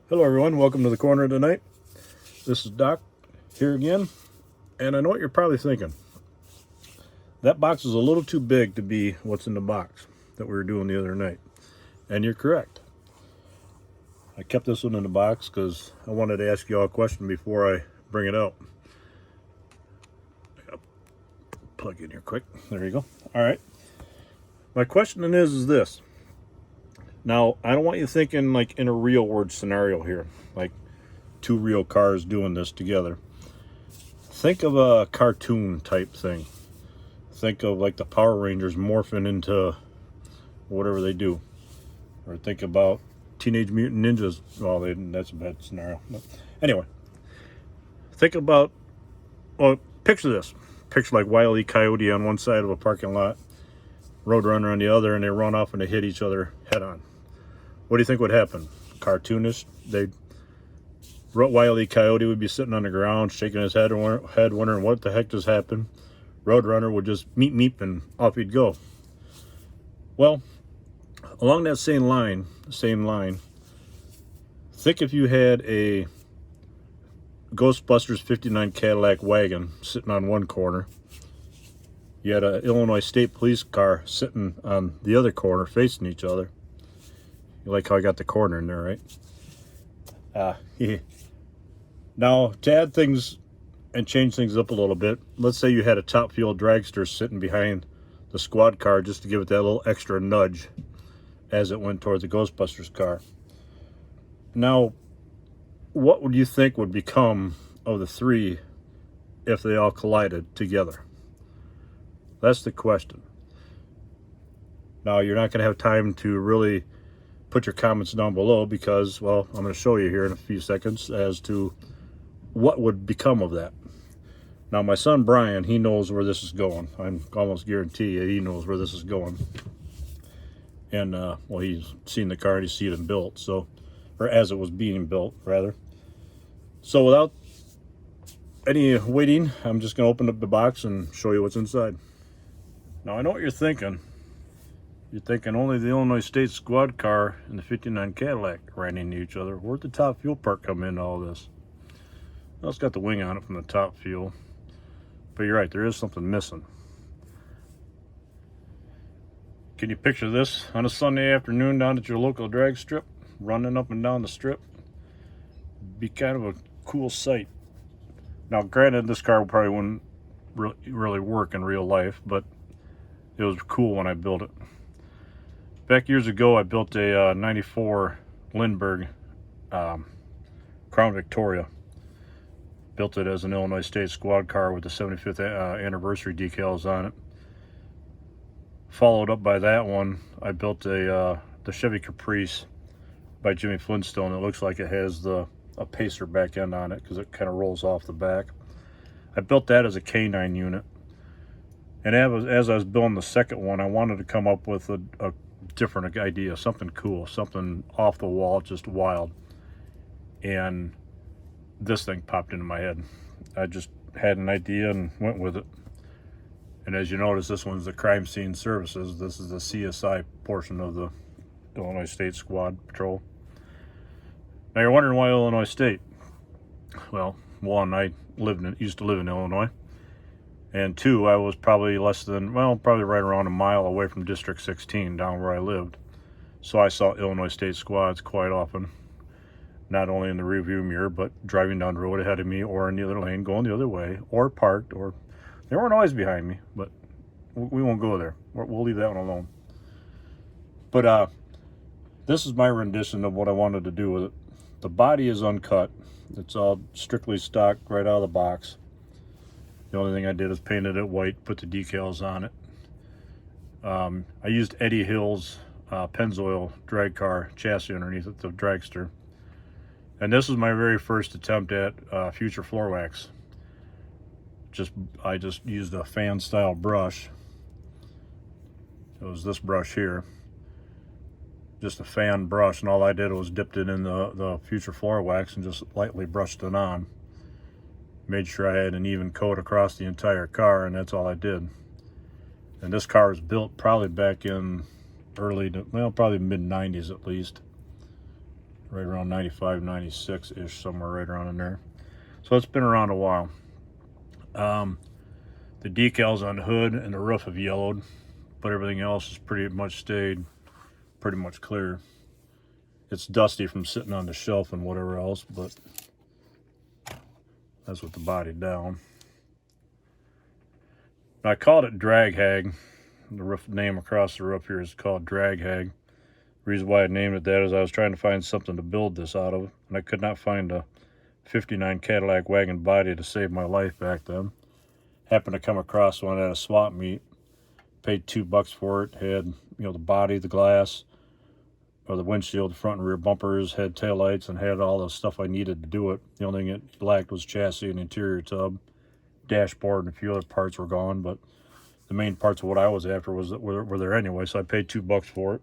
Hello everyone, welcome to the corner tonight. This is Doc here again, and I know what you're probably thinking. That box is a little too big to be what's in the box that we were doing the other night. And you're correct. I kept this one in the box because I wanted to ask you all a question before I bring it out. I gotta plug in here quick. There you go. Alright. My question is this. Now, I don't want you thinking like in a real world scenario here, like two real cars doing this together. Think of a cartoon type thing. Think of like the Power Rangers morphing into whatever they do. Or think about Teenage Mutant Ninjas. Well, that's a bad scenario. But anyway, think about, well, picture this. Picture like Wile E. Coyote on one side of a parking lot, Roadrunner on the other, and they run off and they hit each other head on. What do you think would happen? Cartoonish, Wile E. Coyote would be sitting on the ground, shaking his head, wondering what the heck just happened. Roadrunner would just meep, and off he'd go. Well, along that same line, think if you had a Ghostbusters 59 Cadillac wagon sitting on one corner. You had an Illinois State Police car sitting on the other corner, facing each other. You like how I got the corner in there, right? Yeah. Now, to add things and change things up a little bit, let's say you had a top fuel dragster sitting behind the squad car just to give it that little extra nudge as it went toward the Ghostbusters car. Now, what would you think would become of the three if they all collided together? That's the question. Now, you're not going to have time to really put your comments down below because, well, I'm going to show you here in a few seconds as to what would become of that. Now, my son Brian, he knows where this is going. I'm almost guarantee you he knows where this is going. And, well, he's seen the car and he's seen it built, so, or as it was being built, rather. So without any waiting, I'm just going to open up the box and show you what's inside. Now, I know what you're thinking. You're thinking only the Illinois State squad car and the 59 Cadillac ran into each other. Where'd the top fuel part come into all this? Well, it's got the wing on it from the top fuel. But you're right, there is something missing. Can you picture this on a Sunday afternoon down at your local drag strip, running up and down the strip? Be kind of a cool sight. Now, granted, this car probably wouldn't really work in real life, but it was cool when I built it. Back years ago, I built a 94 Lindbergh Crown Victoria. Built it as an Illinois State squad car with the 75th anniversary decals on it. Followed up by that one, I built the Chevy Caprice by Jimmy Flintstone. It looks like it has a pacer back end on it because it kind of rolls off the back. I built that as a K9 unit. And as I was building the second one, I wanted to come up with a different idea, something cool, something off the wall, just wild. And this thing popped into my head. I just had an idea and went with it. And as you notice, this one's the Crime Scene Services. This is the CSI portion of the Illinois State Squad Patrol. Now you're wondering why Illinois State? Well, one, I used to live in Illinois. And two, I was probably probably right around a mile away from District 16 down where I lived. So I saw Illinois State squads quite often. Not only in the rearview mirror, but driving down the road ahead of me or in the other lane, going the other way, or parked, or they weren't always behind me, but we won't go there. We'll leave that one alone. But this is my rendition of what I wanted to do with it. The body is uncut. It's all strictly stock right out of the box. The only thing I did is painted it white, put the decals on it. I used Eddie Hill's Pennzoil drag car chassis underneath it, the dragster. And this was my very first attempt at future floor wax. I just used a fan style brush. It was this brush here. Just a fan brush, and all I did was dipped it in the future floor wax and just lightly brushed it on. Made sure I had an even coat across the entire car, and that's all I did. And this car was built probably back in probably mid-90s at least. right around 95, 96-ish, somewhere right around in there. So it's been around a while. The decals on the hood and the roof have yellowed, but everything else has pretty much stayed pretty much clear. It's dusty from sitting on the shelf and whatever else, but that's with the body down. Now, I called it Drag Hag. The roof name across the roof here is called Drag Hag. The reason why I named it that is I was trying to find something to build this out of, and I could not find a 59 Cadillac wagon body to save my life back then. Happened to come across one at a swap meet. Paid $2 for it. Had, the body, the glass, or the windshield, the front and rear bumpers, had taillights, and had all the stuff I needed to do it. The only thing it lacked was chassis and interior tub. Dashboard and a few other parts were gone, but the main parts of what I was after were there anyway, so I paid $2 for it.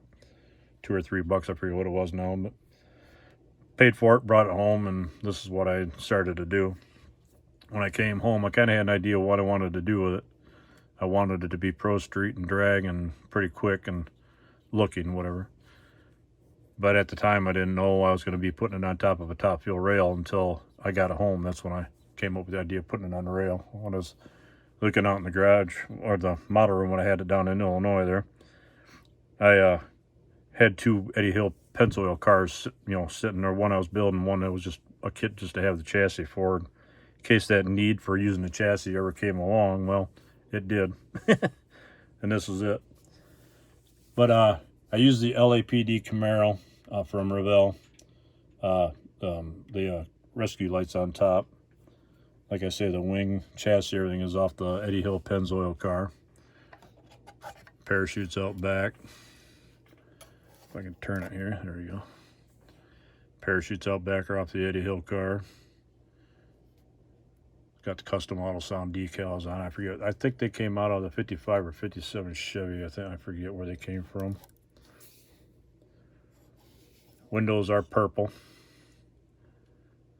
$2 or $3, I forget what it was now, but paid for it, brought it home, and this is what I started to do. When I came home, I kind of had an idea of what I wanted to do with it. I wanted it to be pro street and drag and pretty quick and looking, whatever. But at the time, I didn't know I was going to be putting it on top of a top fuel rail until I got it home. That's when I came up with the idea of putting it on the rail. When I was looking out in the garage, or the model room when I had it down in Illinois there, I had two Eddie Hill Pennzoil cars, sitting there. One I was building, one that was just a kit just to have the chassis for. In case that need for using the chassis ever came along, well, it did. And this was it. But I used the LAPD Camaro from Revell. The rescue lights on top. Like I say, the wing, chassis, everything is off the Eddie Hill Pennzoil car. Parachutes out back. If I can turn it here, there we go. Parachutes out back are off the Eddie Hill car. Got the custom auto sound decals on. I forget. I think they came out of the 55 or 57 Chevy. I forget where they came from. Windows are purple.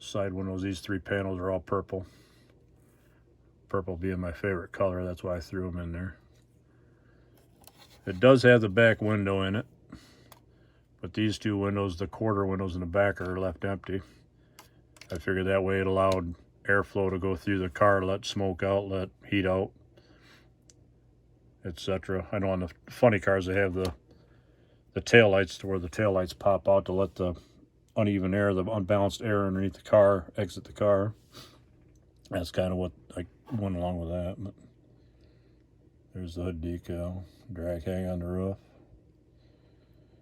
Side windows, these three panels are all purple. Purple being my favorite color, that's why I threw them in there. It does have the back window in it, but these two windows, the quarter windows in the back, are left empty. I figured that way it allowed airflow to go through the car, let smoke out, let heat out, etc. I know on the funny cars they have the tail lights to where the tail lights pop out to let the uneven air, the unbalanced air underneath the car exit the car. That's kind of what I went along with that. But there's the hood decal, Drag Hag on the roof.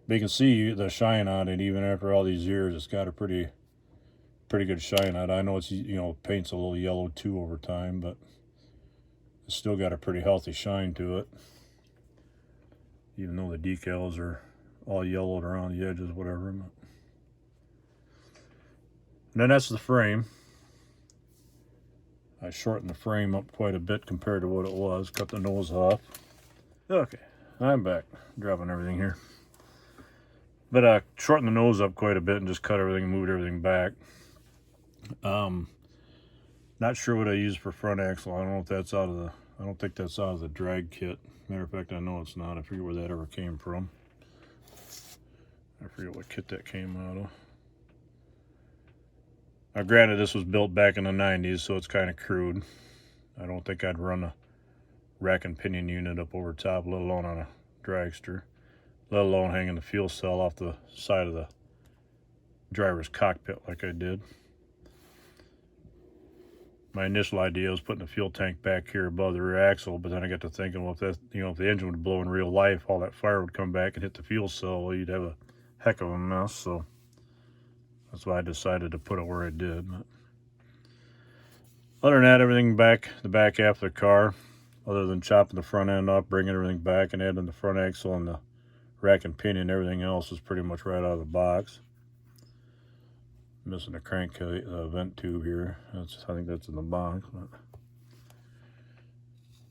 But you can see the shine on it even after all these years. It's got a pretty good shine on it. I know it's, paint's a little yellow too over time, but it's still got a pretty healthy shine to it. Even though the decals are all yellowed around the edges, whatever. And then that's the frame. I shortened the frame up quite a bit compared to what it was. Cut the nose off. Okay, I'm back. Dropping everything here. But I shortened the nose up quite a bit and just cut everything and moved everything back. Not sure what I used for front axle. I don't know if that's out of the... I don't think that's out of the drag kit. Matter of fact, I know it's not. I forget where that ever came from. I forget what kit that came out of. Now, granted, this was built back in the 90s, so it's kind of crude. I don't think I'd run a rack and pinion unit up over top, let alone on a dragster, let alone hanging the fuel cell off the side of the driver's cockpit like I did. My initial idea was putting the fuel tank back here above the rear axle, but then I got to thinking, well, if that, if the engine would blow in real life, all that fire would come back and hit the fuel cell. Well, you'd have a heck of a mess. So that's why I decided to put it where I did. But other than that, everything back, the back half of the car, other than chopping the front end up, bringing everything back and adding the front axle and the rack and pinion, everything else is pretty much right out of the box. Missing a crank vent tube here. I think that's in the box. But for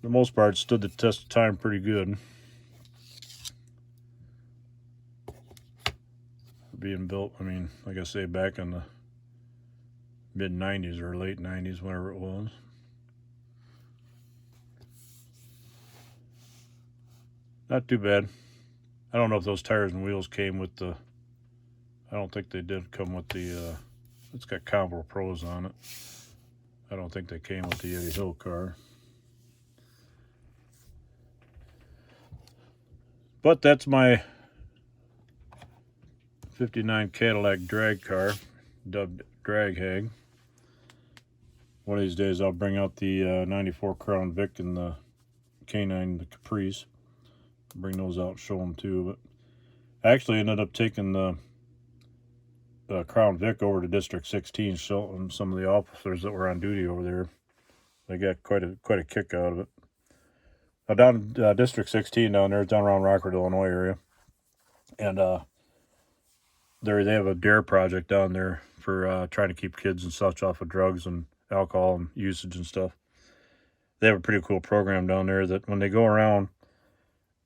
the most part, it stood the test of time pretty good. Being built, I mean, like I say, back in the mid-90s or late 90s, whenever it was. Not too bad. I don't know if those tires and wheels came with the I don't think they did come with the, it's got Combo Pros on it. I don't think they came with the Yeti Hill car. But that's my 59 Cadillac drag car, dubbed Drag Hag. One of these days I'll bring out the 94 Crown Vic and the K9, the Caprice. Bring those out and show them too. But I actually ended up taking the Crown Vic over to District 16, showing some of the officers that were on duty over there. They got quite a kick out of it. Now down District 16 down there, down around Rockford, Illinois area, and they have a D.A.R.E project down there for trying to keep kids and such off of drugs and alcohol and usage and stuff. They have a pretty cool program down there that when they go around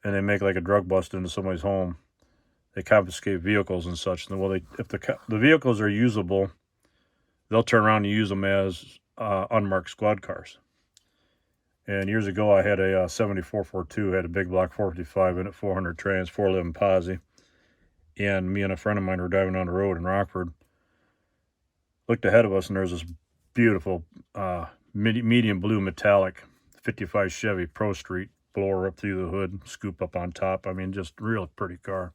and they make like a drug bust into somebody's home, they confiscate vehicles and such. And if the vehicles are usable, they'll turn around and use them as unmarked squad cars. And years ago, I had a 7442, had a big block 455 in it, 400 trans, 411 posi. And me and a friend of mine were driving down the road in Rockford. Looked ahead of us, and there's this beautiful medium blue metallic 55 Chevy Pro Street, blower up through the hood, scoop up on top. I mean, just real pretty car.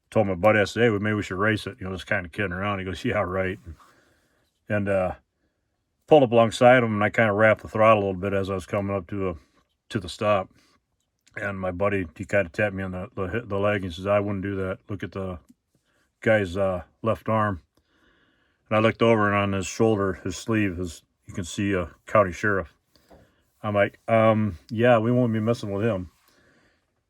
Told my buddy, I said, hey, maybe we should race it. Just kind of kidding around. He goes, yeah, right. And pulled up alongside him, and I kind of wrapped the throttle a little bit as I was coming up to the stop. And my buddy, he kind of tapped me on the leg. He says, I wouldn't do that. Look at the guy's left arm. And I looked over, and on his shoulder, his sleeve, you can see a county sheriff. I'm like, yeah, we won't be messing with him.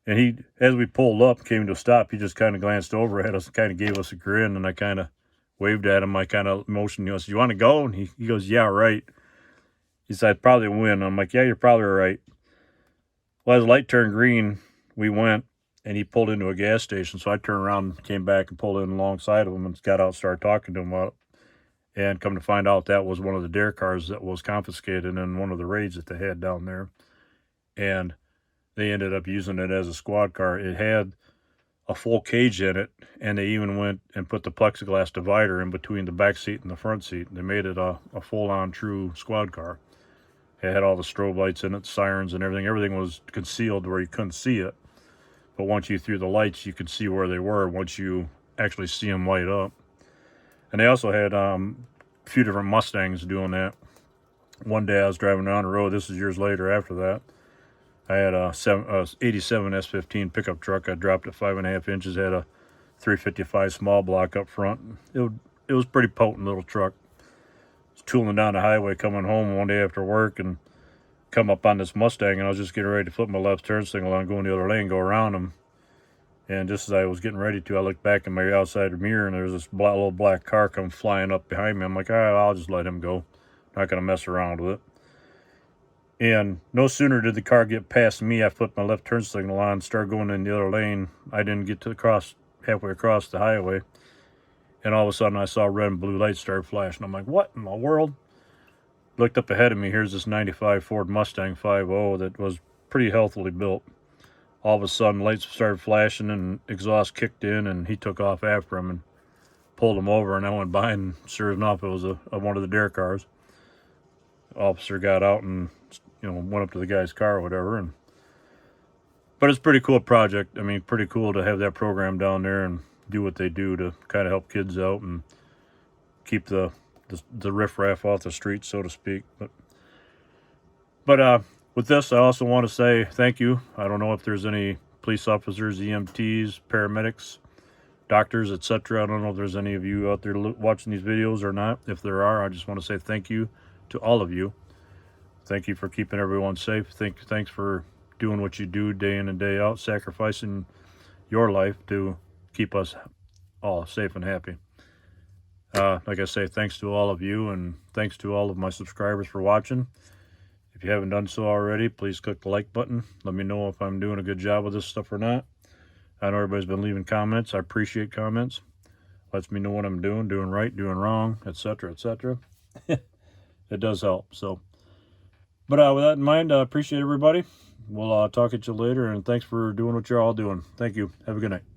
And he, as we pulled up, came to a stop, he just kind of glanced over at us and kind of gave us a grin, and I kind of waved at him. I kind of motioned, said, you want to go? And he goes, yeah, right. He said, I'd probably win. I'm like, yeah, you're probably right. Well, as the light turned green, we went, and he pulled into a gas station. So I turned around, came back, and pulled in alongside of him and got out and started talking to him about it. And come to find out, that was one of the D.A.R.E cars that was confiscated in one of the raids that they had down there. And they ended up using it as a squad car. It had a full cage in it, and they even went and put the plexiglass divider in between the back seat and the front seat. They made it a full-on true squad car. It had all the strobe lights in it, sirens and everything. Everything was concealed where you couldn't see it. But once you threw the lights, you could see where they were once you actually see them light up. And they also had a few different Mustangs doing that. One day I was driving down the road. This is years later after that. I had a 87 S15 pickup truck. I dropped it 5.5 inches. Had a 355 small block up front. It was a pretty potent little truck. I was tooling down the highway coming home one day after work and come up on this Mustang, and I was just getting ready to flip my left turn signal on, go in the other lane, go around him. And just as I was getting ready to, I looked back in my outside mirror, and there was this little black car come flying up behind me. I'm like, all right, I'll just let him go. Not going to mess around with it. And no sooner did the car get past me, I flipped my left turn signal on, started going in the other lane. I didn't get to halfway across the highway. And all of a sudden, I saw red and blue lights start flashing. I'm like, what in the world? Looked up ahead of me. Here's this 95 Ford Mustang 5.0 that was pretty healthily built. All of a sudden, lights started flashing and exhaust kicked in, and he took off after him and pulled him over. And I went by, and sure enough, it was one of the D.A.R.E cars. The officer got out and went up to the guy's car or whatever. But it's a pretty cool project. I mean, pretty cool to have that program down there and do what they do to kind of help kids out and keep the riffraff off the streets, so to speak. But with this, I also want to say thank you. I don't know if there's any police officers, EMTs, paramedics, doctors, etc. I don't know if there's any of you out there watching these videos or not. If there are, I just want to say thank you to all of you. Thank you for keeping everyone safe. Thanks for doing what you do day in and day out, sacrificing your life to keep us all safe and happy. Like I say, thanks to all of you, and thanks to all of my subscribers for watching. If you haven't done so already, please click the like button. Let me know if I'm doing a good job with this stuff or not. I know everybody's been leaving comments. I appreciate comments. Lets me know what I'm doing right, doing wrong, etc., etc. It does help. So, but with that in mind, I appreciate everybody. We'll talk at you later, and thanks for doing what you're all doing. Thank you. Have a good night.